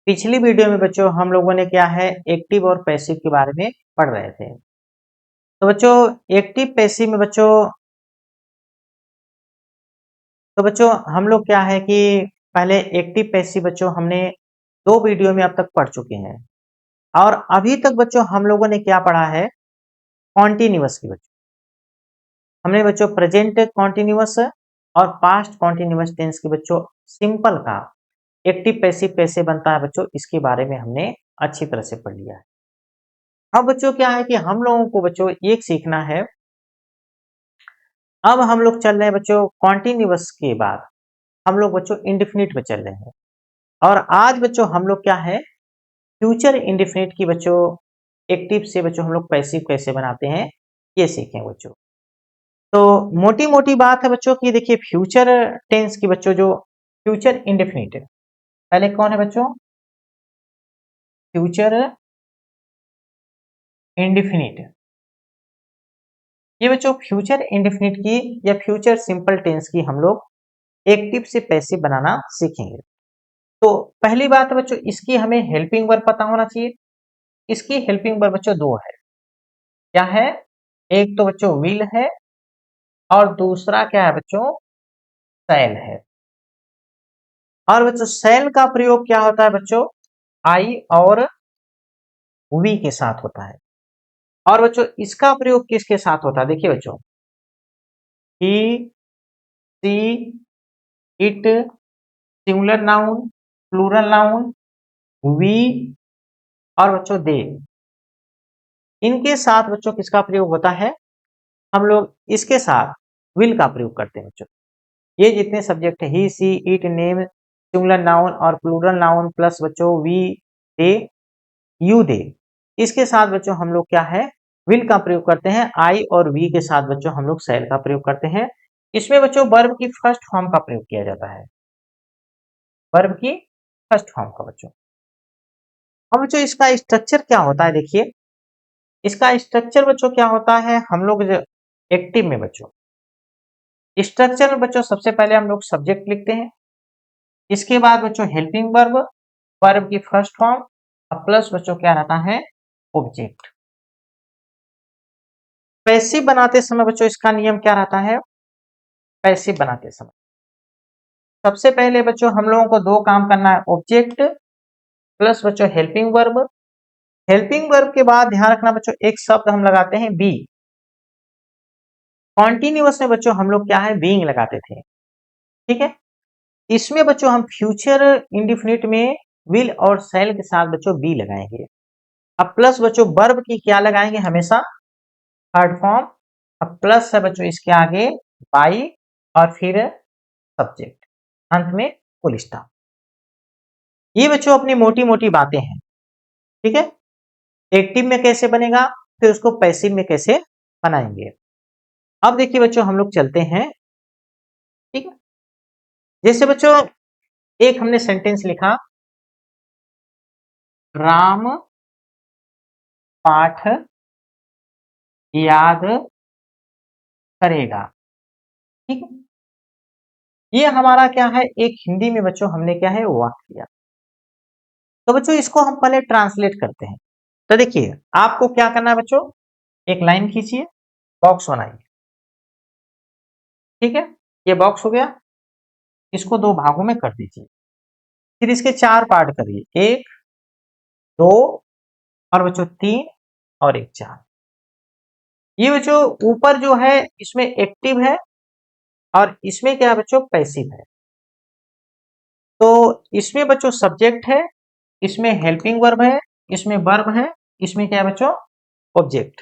पिछली वीडियो में बच्चों हम लोगों ने क्या है एक्टिव और पैसिव के बारे में पढ़ रहे थे। तो बच्चों एक्टिव पैसिव में बच्चों हम लोग क्या है कि पहले एक्टिव पैसिव बच्चों हमने 2 वीडियो में अब तक पढ़ चुके हैं और अभी तक बच्चों हम लोगों ने क्या पढ़ा है कॉन्टिन्यूअस की बच्चों हमने बच्चों प्रेजेंट कॉन्टिन्यूअस और पास्ट कॉन्टिन्यूअस टेंस के बच्चों सिंपल का एक्टिव पैसिव कैसे बनता है बच्चों इसके बारे में हमने अच्छी तरह से पढ़ लिया है। अब बच्चों क्या है कि हम लोगों को बच्चों एक सीखना है। अब हम लोग चल रहे हैं बच्चों कॉन्टिन्यूअस के बाद हम लोग बच्चों इंडेफिनिट में चल रहे हैं और आज बच्चों हम लोग क्या है फ्यूचर इंडेफिनिट की बच्चों एक्टिव से बच्चों हम लोग पैसिव कैसे बनाते हैं ये सीखें बच्चों। तो मोटी मोटी बात है बच्चों की देखिए फ्यूचर टेंस की बच्चों जो फ्यूचर इंडेफिनिट है पहले कौन है बच्चों फ्यूचर इंडेफिनिट। ये बच्चों फ्यूचर इंडेफिनिट की या फ्यूचर सिंपल टेंस की हम लोग एक्टिव से पैसिव बनाना सीखेंगे। तो पहली बात है बच्चों इसकी हमें हेल्पिंग वर्ब पता होना चाहिए। इसकी हेल्पिंग वर्ब बच्चों 2 है। क्या है एक तो बच्चों विल है और दूसरा क्या है बच्चों शैल है। और बच्चों शैल का प्रयोग क्या होता है बच्चों आई और वी के साथ होता है और बच्चों इसका प्रयोग किसके साथ होता है देखिए बच्चों he she it singular noun plural noun we और बच्चों दे इनके साथ बच्चों किसका प्रयोग होता है हम लोग इसके साथ विल का प्रयोग करते हैं बच्चों। ये जितने सब्जेक्ट है he she it name singular noun और प्लूरल नाउन प्लस बच्चों वी दे यू दे इसके साथ बच्चों हम लोग क्या है विल का प्रयोग करते हैं। आई और वी के साथ बच्चों हम लोग शैल का प्रयोग करते हैं। इसमें बच्चों वर्ब की फर्स्ट फॉर्म का प्रयोग किया जाता है वर्ब की फर्स्ट फॉर्म का बच्चों। अब बच्चों इसका स्ट्रक्चर क्या होता है देखिए इसका स्ट्रक्चर बच्चों क्या होता है हम लोग एक्टिव में बच्चों स्ट्रक्चर में बच्चों सबसे पहले हम लोग सब्जेक्ट लिखते हैं। इसके बाद बच्चों हेल्पिंग वर्ब वर्ब की फर्स्ट फॉर्म प्लस बच्चों क्या रहता है ऑब्जेक्ट। पैसिव बनाते समय बच्चों इसका नियम क्या रहता है पैसिव बनाते समय सबसे पहले बच्चों हम लोगों को 2 काम करना है ऑब्जेक्ट प्लस बच्चों हेल्पिंग वर्ब। हेल्पिंग वर्ब के बाद ध्यान रखना बच्चों एक शब्द हम लगाते हैं बी। कॉन्टिन्यूअस में बच्चों हम लोग क्या है बीइंग लगाते थे ठीक है। इसमें बच्चों हम फ्यूचर इंडेफिनिट में विल और शैल के साथ बच्चों बी लगाएंगे। अब प्लस बच्चों वर्ब की क्या लगाएंगे हमेशा थर्ड फॉर्म। अब प्लस है बच्चों इसके आगे बाई और फिर सब्जेक्ट अंत में फुल स्टॉप। ये बच्चों अपनी मोटी मोटी बातें हैं ठीक है। एक्टिव में कैसे बनेगा फिर उसको पैसिव में कैसे बनाएंगे। अब देखिए बच्चों हम लोग चलते हैं ठीक है। जैसे बच्चों एक हमने सेंटेंस लिखा राम पाठ याद करेगा ठीक है। ये हमारा क्या है एक हिंदी में बच्चों हमने क्या है वाक्य किया। तो बच्चों इसको हम पहले ट्रांसलेट करते हैं। तो देखिए आपको क्या करना है बच्चों एक लाइन खींचिए बॉक्स बनाइए ठीक है। ये बॉक्स हो गया इसको 2 भागों में कर दीजिए फिर इसके 4 पार्ट करिए 1 2 और बच्चों 3 और 1 4। ये बच्चों ऊपर जो है इसमें एक्टिव है और इसमें क्या है बच्चों पैसिव है। तो इसमें बच्चों सब्जेक्ट है इसमें हेल्पिंग वर्ब है इसमें वर्ब है इसमें क्या है बच्चों ऑब्जेक्ट।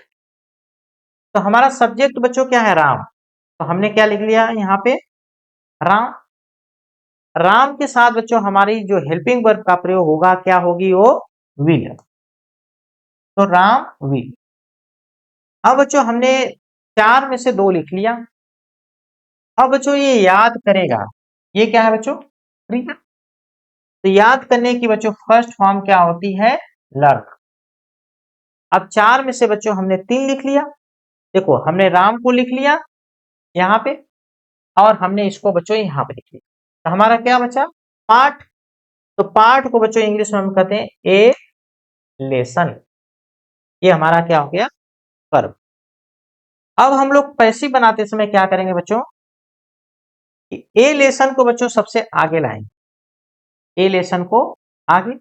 तो हमारा सब्जेक्ट बच्चों क्या है राम। तो हमने क्या लिख लिया यहाँ पे राम। राम के साथ बच्चों हमारी जो हेल्पिंग वर्ब का प्रयोग होगा क्या होगी वो विल। तो राम विल। अब बच्चों हमने 4 में से 2 लिख लिया। अब बच्चों ये याद करेगा ये क्या है बच्चों क्रिया। तो याद करने की बच्चों फर्स्ट फॉर्म क्या होती है लर्न। अब 4 में से बच्चों हमने 3 लिख लिया। देखो हमने राम को लिख लिया यहाँ पे और हमने इसको बच्चों यहाँ पे लिख लिया। तो हमारा क्या बचा पाठ। तो पाठ को बच्चों इंग्लिश में हम कहते हैं ए लेसन। ये हमारा क्या हो गया, वर्ब। अब हम लोग पैसिव बनाते समय क्या करेंगे बच्चों, ए लेसन को बच्चों सबसे आगे लाएंगे, ए लेसन को आगे,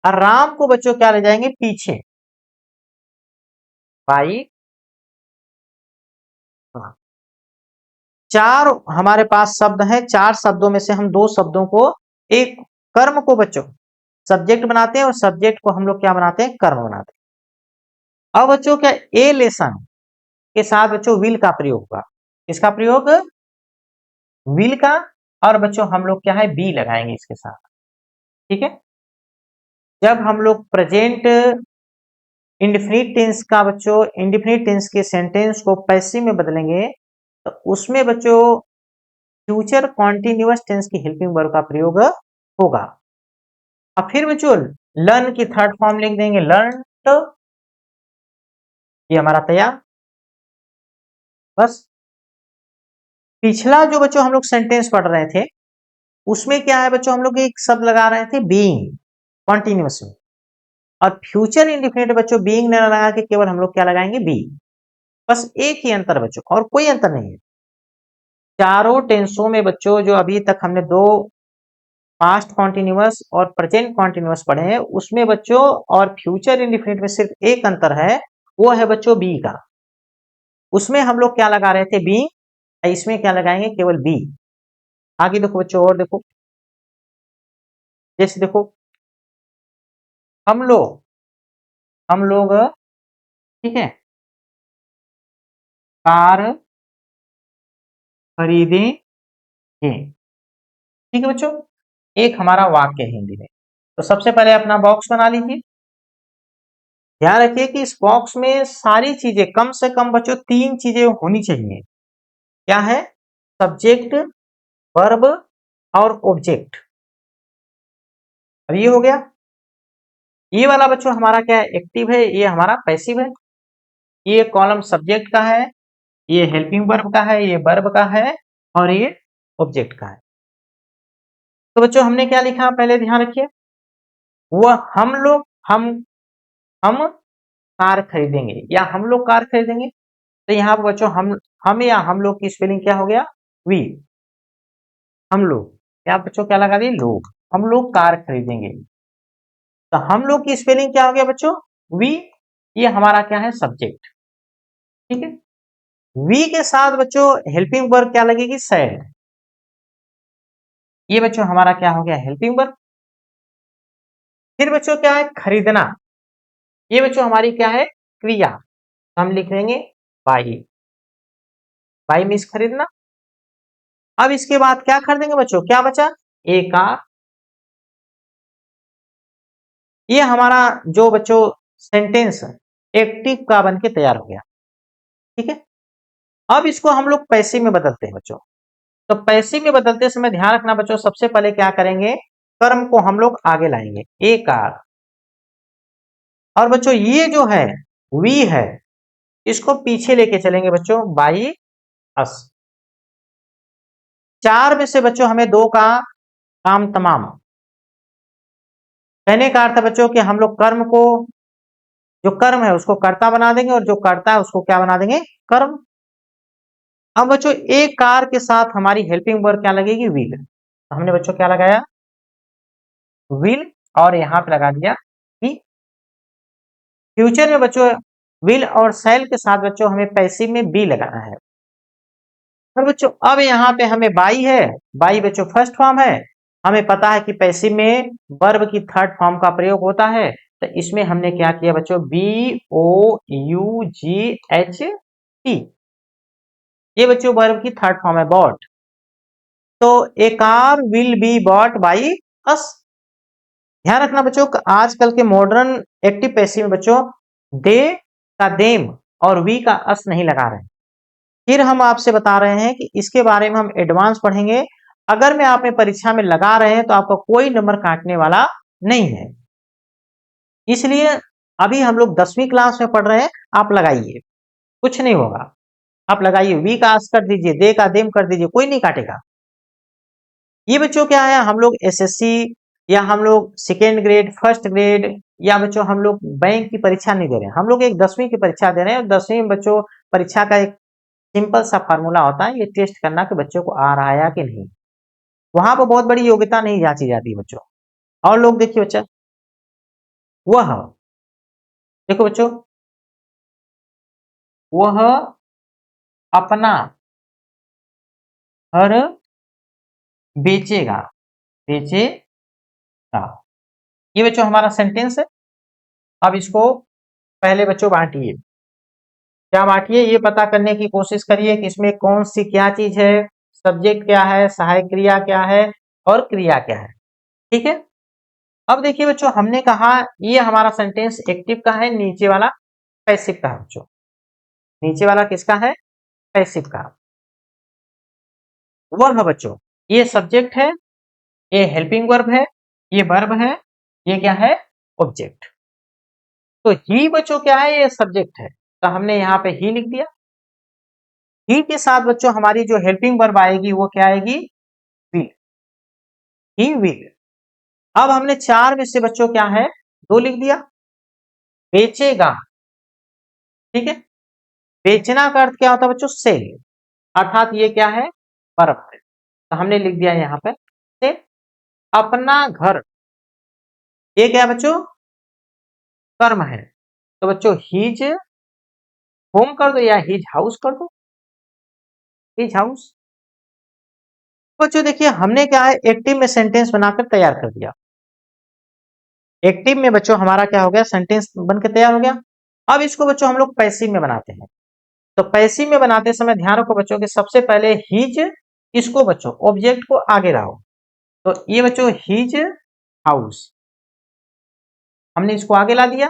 और राम को बच्चों क्या ले जाएंगे पीछे, बाई। चार हमारे पास शब्द हैं, चार शब्दों में से हम दो शब्दों को, एक कर्म को बच्चों सब्जेक्ट बनाते हैं और सब्जेक्ट को हम लोग क्या बनाते हैं, कर्म बनाते हैं। अब बच्चों क्या ए लेसन के साथ बच्चों विल का प्रयोग होगा, इसका प्रयोग विल का, और बच्चों हम लोग क्या है बी लगाएंगे इसके साथ, ठीक है। जब हम लोग प्रेजेंट इंडेफिनिट टेंस का बच्चों, इंडेफिनिट टेंस के सेंटेंस को पैसिव में बदलेंगे, तो उसमें बच्चों फ्यूचर कॉन्टिन्यूअस टेंस की हेल्पिंग वर्ब का प्रयोग होगा। अब फिर बच्चों लर्न की थर्ड फॉर्म लिख देंगे, लर्न, ये हमारा तैयार। बस पिछला जो बच्चों हम लोग सेंटेंस पढ़ रहे थे उसमें क्या है बच्चों, हम लोग एक शब्द लगा रहे थे बीइंग कॉन्टिन्यूअस में, और फ्यूचर इंडेफिनिट बच्चों बीइंग न लगा के केवल हम लोग क्या लगाएंगे बी। बस एक ही अंतर बच्चों, और कोई अंतर नहीं है। चारों टेंसों में बच्चों जो अभी तक हमने दो पास्ट कॉन्टिन्यूअस और प्रेजेंट कॉन्टिन्यूअस पढ़े हैं, उसमें बच्चों और फ्यूचर इंडेफिनिट में सिर्फ एक अंतर है, वो है बच्चों बी का। उसमें हम लोग क्या लगा रहे थे बी, इसमें क्या लगाएंगे केवल बी। आगे देखो बच्चों, और देखो, जैसे देखो हम लोग ठीक है कार खरीदेंगे, ठीक है बच्चों। एक हमारा वाक्य है हिंदी में, तो सबसे पहले अपना बॉक्स बना लीजिए। ध्यान रखिए कि इस बॉक्स में सारी चीजें कम से कम बच्चों तीन चीजें होनी चाहिए। क्या है, सब्जेक्ट, वर्ब और ऑब्जेक्ट। अब ये हो गया, ये वाला बच्चों हमारा क्या है, एक्टिव है, ये हमारा पैसिव है। ये कॉलम सब्जेक्ट का है, ये हेल्पिंग वर्ब का है, ये वर्ब का है, और ये ऑब्जेक्ट का है। तो बच्चों हमने क्या लिखा पहले ध्यान रखिए, वह हम कार खरीदेंगे, या हम लोग कार खरीदेंगे। तो यहाँ पर बच्चों हम या हम लोग की स्पेलिंग क्या हो गया, वी। हम लोग क्या बच्चों क्या लगा दिए, लोग, हम लोग कार खरीदेंगे। तो हम लोग की स्पेलिंग क्या हो गया बच्चों, वी। ये हमारा क्या है, सब्जेक्ट, ठीक है। वी के साथ बच्चों हेल्पिंग वर्ब क्या लगेगी, सैड। ये बच्चों हमारा क्या हो गया, हेल्पिंग वर्ब। फिर बच्चों क्या है, खरीदना। ये बच्चों हमारी क्या है, क्रिया। तो हम लिख देंगे बाई, बाई मीन्स खरीदना। अब इसके बाद क्या खरीदेंगे बच्चों, क्या बचा, ए कार। ये हमारा जो बच्चों सेंटेंस एक्टिव का बन के तैयार हो गया, ठीक है। अब इसको हम लोग पैसिव में बदलते हैं बच्चों। तो पैसिव में बदलते समय ध्यान रखना बच्चों, सबसे पहले क्या करेंगे, कर्म को हम लोग आगे लाएंगे, ए कार। और बच्चों ये जो है वी है, इसको पीछे लेके चलेंगे बच्चों, बाई अस। चार में से बच्चों हमें दो का काम तमाम। कहने का अर्थ है बच्चों कि हम लोग कर्म को, जो कर्म है उसको कर्ता बना देंगे, और जो कर्ता है उसको क्या बना देंगे, कर्म। अब बच्चों एक कार के साथ हमारी हेल्पिंग वर्ब क्या लगेगी, विल। तो हमने बच्चों क्या लगाया, विल, और यहां पे लगा दिया कि फ्यूचर में बच्चों विल और सेल के साथ बच्चों हमें पैसिव में बी लगाना है। और बच्चों अब यहाँ पे हमें बाई है, बाई बच्चों फर्स्ट फॉर्म है। हमें पता है कि पैसिव में वर्ब की थर्ड फॉर्म का प्रयोग होता है, तो इसमें हमने क्या किया बच्चों, B O U G H T, ये बच्चों वर्ब की थर्ड फॉर्म है, बॉट। तो a car will be bought by us. ध्यान रखना बच्चों, आजकल के मॉडर्न एक्टिव पैसिव में बच्चों दे का देम और वी का अस नहीं लगा रहे हैं। फिर हम आपसे बता रहे हैं कि इसके बारे में हम एडवांस पढ़ेंगे। अगर मैं आप में परीक्षा में लगा रहे हैं तो आपका कोई नंबर काटने वाला नहीं है, इसलिए अभी हम लोग 10वीं क्लास में पढ़ रहे हैं, आप लगाइए, कुछ नहीं होगा। आप लगाइए, वी का अस कर दीजिए, दे का देम कर दीजिए, कोई नहीं काटेगा। ये बच्चों क्या है, हम लोग एसएससी या हम लोग सेकेंड ग्रेड, फर्स्ट ग्रेड, या बच्चों हम लोग बैंक की परीक्षा नहीं दे रहे हैं, हम लोग एक 10वीं की परीक्षा दे रहे हैं। और 10वीं में बच्चों परीक्षा का एक सिंपल सा फार्मूला होता है, ये टेस्ट करना कि बच्चों को आ रहा है या कि नहीं। वहां पर बहुत बड़ी योग्यता नहीं जांची जाती बच्चों। और लोग देखिए बच्चा, वह देखो बच्चों, वह अपना घर बेचेगा, बेचेगा। ये बच्चों हमारा सेंटेंस है। अब इसको पहले बच्चों बांटिए। क्या बांटिए, ये पता करने की कोशिश करिए कि इसमें कौन सी क्या चीज है, सब्जेक्ट क्या है, सहायक क्रिया क्या है, और क्रिया क्या है। ठीक है। अब देखिए बच्चों, हमने कहा ये हमारा सेंटेंस एक्टिव का है, नीचे वाला पैसिव का है बच्चों। नीचे वाला किसका है? पैसिव का। वर्ब बच्चों, ये सब्जेक्ट है, ये हेल्पिंग वर्ब है, ये वर्ब है, ये क्या है? ऑब्जेक्ट। तो ही बच्चों क्या है? ये सब्जेक्ट है, तो हमने यहाँ पे ही लिख दिया। ही के साथ बच्चों हमारी जो हेल्पिंग वर्ब आएगी वो क्या आएगी? विल। He will. अब हमने चार में से बच्चों क्या है? दो लिख दिया। बेचेगा, ठीक है। बेचना का अर्थ क्या होता है बच्चों? सेल। अर्थात ये क्या है? वर्ब है, तो हमने लिख दिया यहाँ पे सेल। अपना घर, ये क्या है बच्चों? कर्म है, तो बच्चों हिज होम कर दो या हिज हाउस कर दो, हिज हाउस। बच्चों देखिए, हमने क्या है? एक्टिव में सेंटेंस बनाकर तैयार कर दिया। एक्टिव में बच्चों हमारा क्या हो गया? सेंटेंस बनकर तैयार हो गया। अब इसको बच्चों हम लोग पैसिव में बनाते हैं। तो पैसिव में बनाते समय ध्यान रखो बच्चों कि सबसे पहले हिज, इसको बच्चों ऑब्जेक्ट को आगे लाओ। तो ये बच्चों हिज हाउस, हमने इसको आगे ला दिया।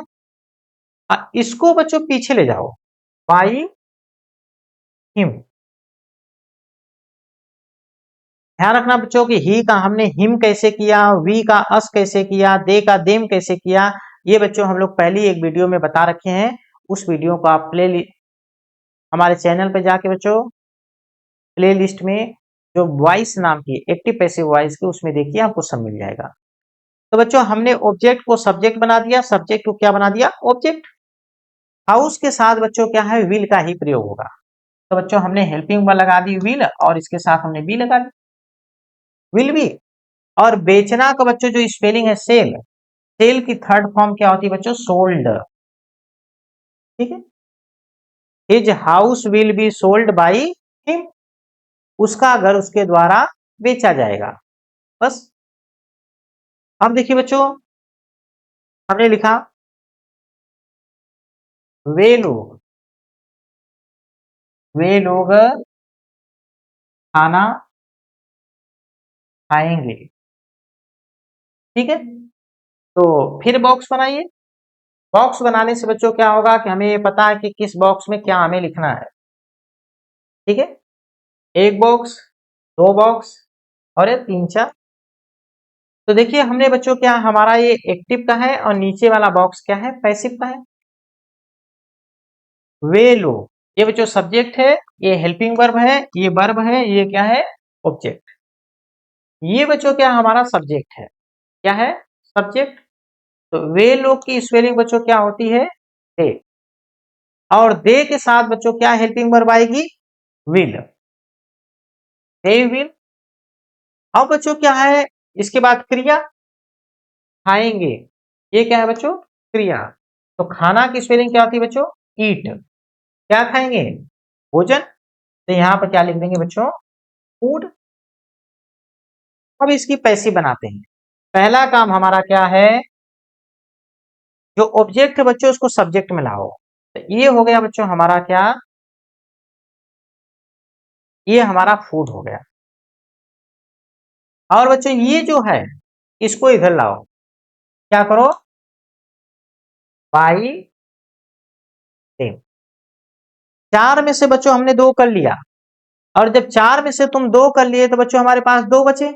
इसको बच्चों पीछे ले जाओ, बाई हिम। ध्यान रखना बच्चों कि ही का हमने हिम कैसे किया, वी का अस कैसे किया, दे का देम कैसे किया, ये बच्चों हम लोग पहली एक वीडियो में बता रखे हैं। उस वीडियो को आप हमारे चैनल पे जाके बच्चों प्ले लिस्ट में जो वॉइस नाम की एक्टिव पैसिव वॉइस की, उसमें देखिए आपको सब मिल जाएगा। तो बच्चों हमने ऑब्जेक्ट को सब्जेक्ट बना दिया, सब्जेक्ट को क्या बना दिया? ऑब्जेक्ट। हाउस के साथ बच्चों क्या है? विल का ही प्रयोग होगा। तो बच्चों हमने हेल्पिंग वर्ब लगा दी विल, और इसके साथ हमने बी लगा दी, विल बी। और बेचना का बच्चों जो स्पेलिंग है सेल, सेल की थर्ड फॉर्म क्या होती है बच्चों? सोल्ड। ठीक है। His house will be sold by him, उसका घर उसके द्वारा बेचा जाएगा। बस। अब देखिए बच्चों, हमने लिखा वे लोग, वे लोग खाना खाएंगे। ठीक है। तो फिर बॉक्स बनाइए। बॉक्स बनाने से बच्चों क्या होगा कि हमें ये पता है कि किस बॉक्स में क्या हमें लिखना है। ठीक है। एक बॉक्स, दो बॉक्स, और ये तीन चार। तो देखिए हमने बच्चों क्या, हमारा ये एक्टिव का है, और नीचे वाला बॉक्स क्या है? पैसिव का है। वे लोग, ये बच्चों सब्जेक्ट है, ये हेल्पिंग वर्ब है, ये वर्ब है, ये क्या है? ऑब्जेक्ट। ये बच्चों क्या हमारा सब्जेक्ट है, क्या है? सब्जेक्ट। तो वे लोग की स्पेलिंग बच्चों क्या होती है? दे। और दे के साथ बच्चों क्या हेल्पिंग वर्ब आएगी? विल। They will. अब बच्चों क्या है? इसके बाद क्रिया, खाएंगे। ये क्या है बच्चों? क्रिया। तो खाना की स्पेलिंग क्या होती है बच्चों? ईट। क्या खाएंगे? भोजन। तो यहां पर क्या लिख देंगे बच्चों? फूड। अब इसकी पैसिव बनाते हैं। पहला काम हमारा क्या है? जो ऑब्जेक्ट है बच्चों उसको सब्जेक्ट में लाओ। तो ये हो गया बच्चों हमारा क्या? ये हमारा फूड हो गया। और बच्चों ये जो है, इसको इधर लाओ। क्या करो? By same. चार में से बच्चों हमने दो कर लिया, और जब चार में से तुम दो कर लिए तो बच्चों हमारे पास दो बचे।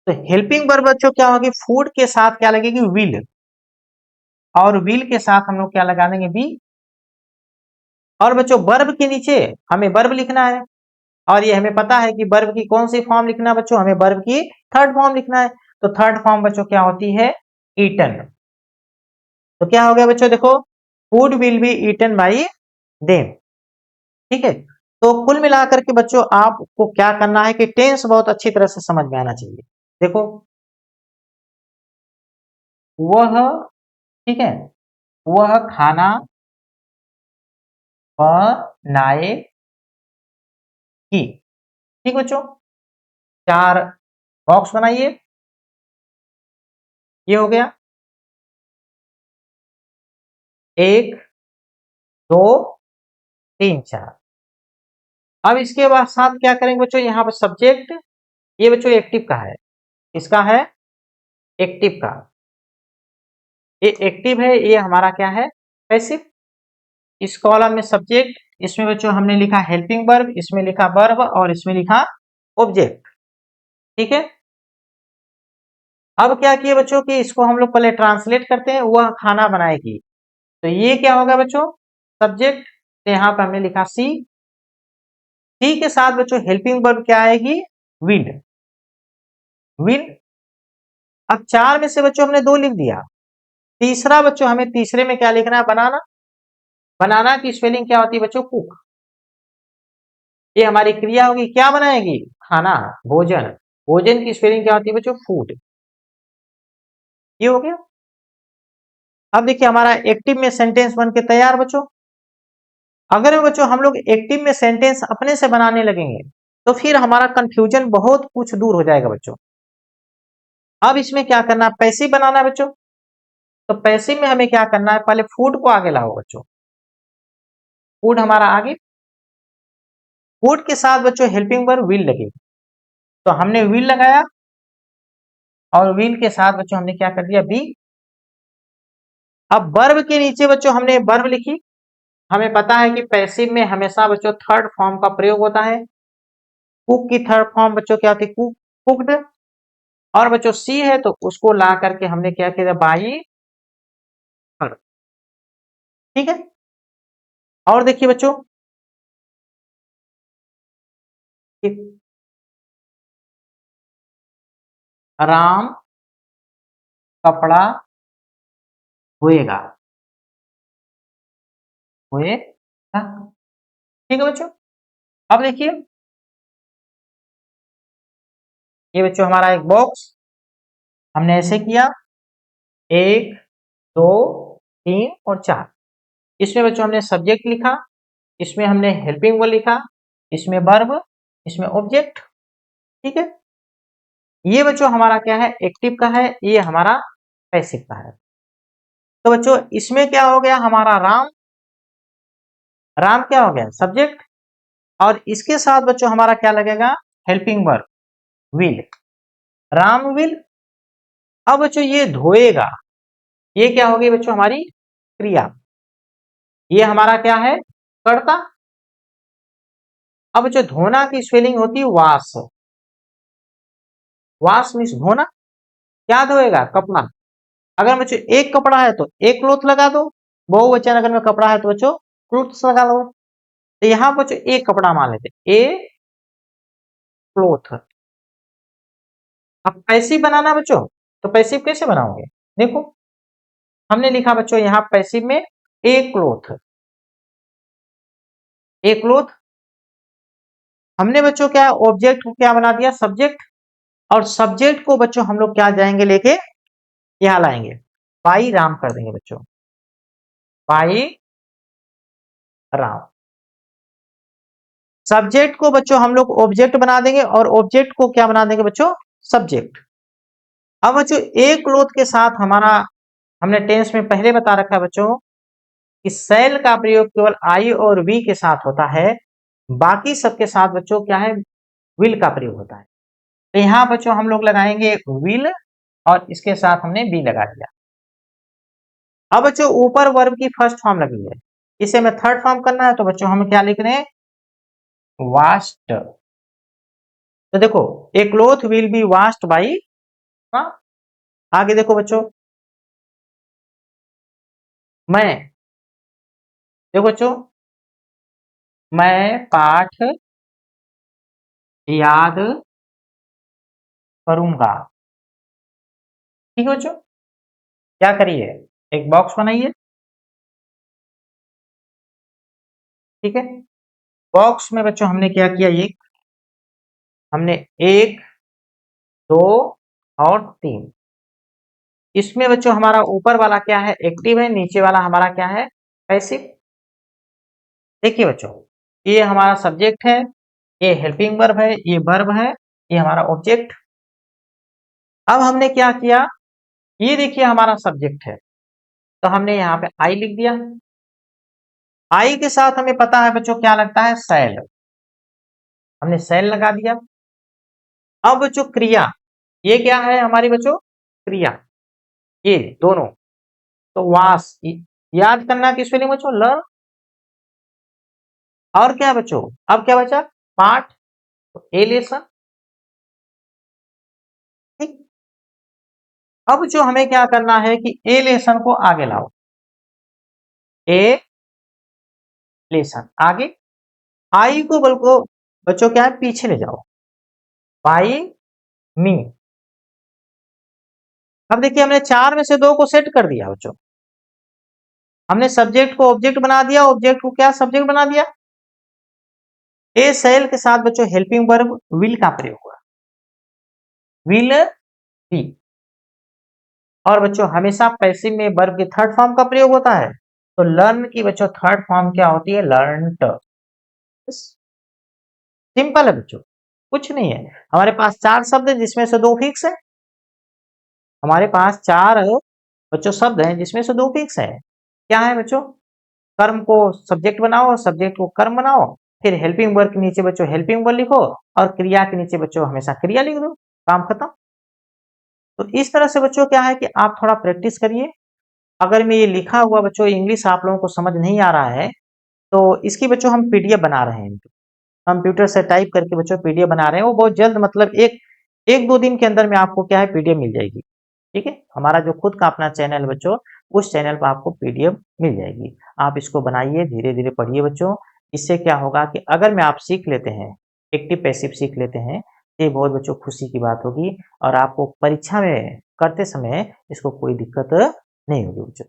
तो हेल्पिंग वर्ब बच्चों क्या होगी? फूड के साथ क्या लगेगी? विल। और विल के साथ हम लोग क्या लगा देंगे? बी। और बच्चों वर्ब के नीचे हमें वर्ब लिखना है, और ये हमें पता है कि वर्ब की कौन सी फॉर्म लिखना है बच्चों? हमें वर्ब की थर्ड फॉर्म लिखना है। तो थर्ड फॉर्म बच्चों क्या होती है, ईटन। तो क्या हो गया बच्चों, देखो food will be eaten by them. ठीक है, तो कुल मिलाकर के बच्चों आपको क्या करना है कि टेंस बहुत अच्छी तरह से समझ में आना चाहिए। देखो वह, ठीक है, वह खाना बनाएगी। ठीक बच्चों, चार बॉक्स बनाइए, ये हो गया, एक, दो, तीन, चार। अब इसके बाद साथ क्या करेंगे बच्चों, यहाँ पर सब्जेक्ट, ये बच्चों एक्टिव का है, इसका है एक्टिव का, ये एक्टिव है, ये हमारा क्या है, पैसिव। इस कॉलम में सब्जेक्ट, इसमें बच्चों हमने लिखा हेल्पिंग वर्ब, इसमें लिखा वर्ब और इसमें लिखा ऑब्जेक्ट। ठीक है, अब क्या किए बच्चों कि इसको हम लोग पहले ट्रांसलेट करते हैं, वह खाना बनाएगी। तो ये क्या होगा बच्चों, सब्जेक्ट, तो यहाँ पर हमने लिखा सी। सी के साथ बच्चों हेल्पिंग वर्ब क्या आएगी, विल। विल, अब चार में से बच्चों हमने दो लिख दिया, तीसरा बच्चों हमें तीसरे में क्या लिखना है, बनाना। बनाना की स्पेलिंग क्या होती है बच्चों, कुक। ये हमारी क्रिया होगी, क्या बनाएगी, खाना, भोजन। भोजन की स्पेलिंग क्या होती है बच्चों, फूड। ये हो गया। अब देखिए हमारा एक्टिव में सेंटेंस बन के तैयार बच्चों। अगर बच्चों हम लोग एक्टिव में सेंटेंस अपने से बनाने लगेंगे तो फिर हमारा कंफ्यूजन बहुत कुछ दूर हो जाएगा बच्चों। अब इसमें क्या करना है, पैसिव बनाना है बच्चों। तो पैसिव में हमें क्या करना है, पहले फूड को आगे लाओ बच्चों। फूड हमारा आगे, फूड के साथ बच्चों हेल्पिंग वर्ब विल लगेगी। तो हमने विल लगाया और विल के साथ बच्चों हमने क्या कर दिया, बी। अब वर्ब के नीचे बच्चों हमने वर्ब लिखी। हमें पता है कि पैसिव में हमेशा बच्चों थर्ड फॉर्म का प्रयोग होता है। कुक की थर्ड फॉर्म बच्चों क्या होती है, कुक, कुक्ड। और बच्चों सी है तो उसको ला करके हमने क्या किया, बाई पर। ठीक है, और देखिए बच्चों, राम कपड़ा धोएगा, धोएगा। ठीक है बच्चों, अब देखिए ये बच्चों हमारा एक बॉक्स हमने ऐसे किया, एक, दो, तीन और चार। इसमें बच्चों हमने सब्जेक्ट लिखा, इसमें हमने हेल्पिंग वर्ब लिखा, इसमें वर्ब, इसमें ऑब्जेक्ट। ठीक है, ये बच्चों हमारा क्या है, एक्टिव का है, ये हमारा पैसिव का है। तो बच्चों इसमें क्या हो गया, हमारा राम, राम क्या हो गया, सब्जेक्ट। और इसके साथ बच्चों हमारा क्या लगेगा, helping verb will, Ram will. अब बच्चों ये धोएगा, ये क्या होगी बच्चों, हमारी क्रिया। ये हमारा क्या है, कर्ता। अब बच्चों धोना की स्पेलिंग होती है वाश। वाश मीन्स धोना। क्या धोएगा, कपड़ा। अगर बच्चों एक कपड़ा है तो एक क्लोथ लगा दो, बहुवचन अगर में कपड़ा है तो बच्चों क्लोथ्स लगा लो। तो यहां बच्चों एक कपड़ा मान लेते, ए क्लोथ। अब पैसिव बनाना बच्चों, तो पैसिव कैसे बनाओगे, देखो हमने लिखा बच्चों यहां पैसिव में ए क्लोथ, ए क्लोथ। हमने बच्चों क्या ऑब्जेक्ट को क्या बना दिया, सब्जेक्ट। और सब्जेक्ट को बच्चों हम लोग क्या जाएंगे लेके, यहां लाएंगे, बाई राम कर देंगे बच्चों, बाई राम। सब्जेक्ट को बच्चों हम लोग ऑब्जेक्ट बना देंगे और ऑब्जेक्ट को क्या बना देंगे बच्चों, सब्जेक्ट। अब बच्चों एक क्लोथ के साथ हमारा, हमने टेंस में पहले बता रखा है बच्चों कि सेल का प्रयोग केवल आई और वी के साथ होता है, बाकी सबके साथ बच्चों क्या है, विल का प्रयोग होता है। तो यहां बच्चों हम लोग लगाएंगे विल और इसके साथ हमने बी लगा दिया। अब बच्चों ऊपर वर्ब की फर्स्ट फॉर्म लगी है, इसे हमें थर्ड फॉर्म करना है, तो बच्चों हम क्या लिख रहे हैं, वास्ट। तो देखो a cloth will be washed by, आगे देखो बच्चों, मैं, देखो बच्चों, मैं पाठ याद करूंगा। ठीक है बच्चों, क्या करिए, एक बॉक्स बनाइए। ठीक है, बॉक्स में बच्चों हमने क्या किया, ये हमने 1 2 और 3, इसमें बच्चों हमारा ऊपर वाला क्या है, एक्टिव है, नीचे वाला हमारा क्या है, पैसिव। देखिए बच्चों, ये हमारा सब्जेक्ट है, ये हेल्पिंग वर्ब है, ये वर्ब है, ये हमारा ऑब्जेक्ट। अब हमने क्या किया, ये देखिए हमारा सब्जेक्ट है, तो हमने यहाँ पे आई लिख दिया। आई के साथ हमें पता है बच्चों क्या लगता है, सेल, हमने सेल लगा दिया। अब बच्चों क्रिया, ये क्या है हमारी बच्चों, क्रिया, ये दोनों, तो वास, याद करना किस स्पेलिंग बच्चों, लर्न। और क्या बच्चों, अब क्या बचा, पाठ, तो ए लेसन। ठीक, अब जो हमें क्या करना है कि ए लेसन को आगे लाओ, ए लेसन आगे, आई को बल्कि बच्चों क्या है, पीछे ले जाओ, बाई मी। अब देखिए हमने 4 में से 2 को सेट कर दिया बच्चों, हमने सब्जेक्ट को ऑब्जेक्ट बना दिया, ऑब्जेक्ट को क्या सब्जेक्ट बना दिया। ए सेल के साथ बच्चों हेल्पिंग वर्ब विल का प्रयोग हुआ, विल बी। और बच्चों हमेशा पैसिव में वर्ब के थर्ड फॉर्म का प्रयोग होता है, तो लर्न की बच्चों थर्ड फॉर्म क्या होती है, लर्नट। सिंपल है बच्चों, कुछ नहीं है। हमारे पास 4 शब्द है जिसमें से 2 फिक्स है, हमारे पास 4 बच्चों शब्द हैं जिसमें से 2 फिक्स है। क्या है बच्चों, कर्म को सब्जेक्ट बनाओ और सब्जेक्ट को कर्म बनाओ, फिर हेल्पिंग वर्ब के नीचे बच्चों हेल्पिंग वर्ब लिखो, और क्रिया के नीचे बच्चों हमेशा क्रिया लिख दो, काम खत्म। तो इस तरह से बच्चों क्या है कि आप थोड़ा प्रैक्टिस करिए। अगर मैं ये लिखा हुआ बच्चों इंग्लिश आप लोगों को समझ नहीं आ रहा है, तो इसकी बच्चों हम पीडीएफ बना रहे हैं, कंप्यूटर से टाइप करके बच्चों पीडीएफ बना रहे हैं, वो बहुत जल्द, मतलब एक 2 दिन के अंदर में आपको क्या है, पीडीएफ मिल जाएगी। ठीक है, हमारा जो खुद का अपना चैनल है बच्चों, उस चैनल पर आपको पीडीएफ मिल जाएगी। आप इसको बनाइए, धीरे धीरे पढ़िए बच्चों। इससे क्या होगा कि अगर मैं आप सीख लेते हैं, एक्टिव पैसिव सीख लेते हैं, ये बहुत बच्चों खुशी की बात होगी, और आपको परीक्षा में करते समय इसको कोई दिक्कत नहीं होगी बच्चों।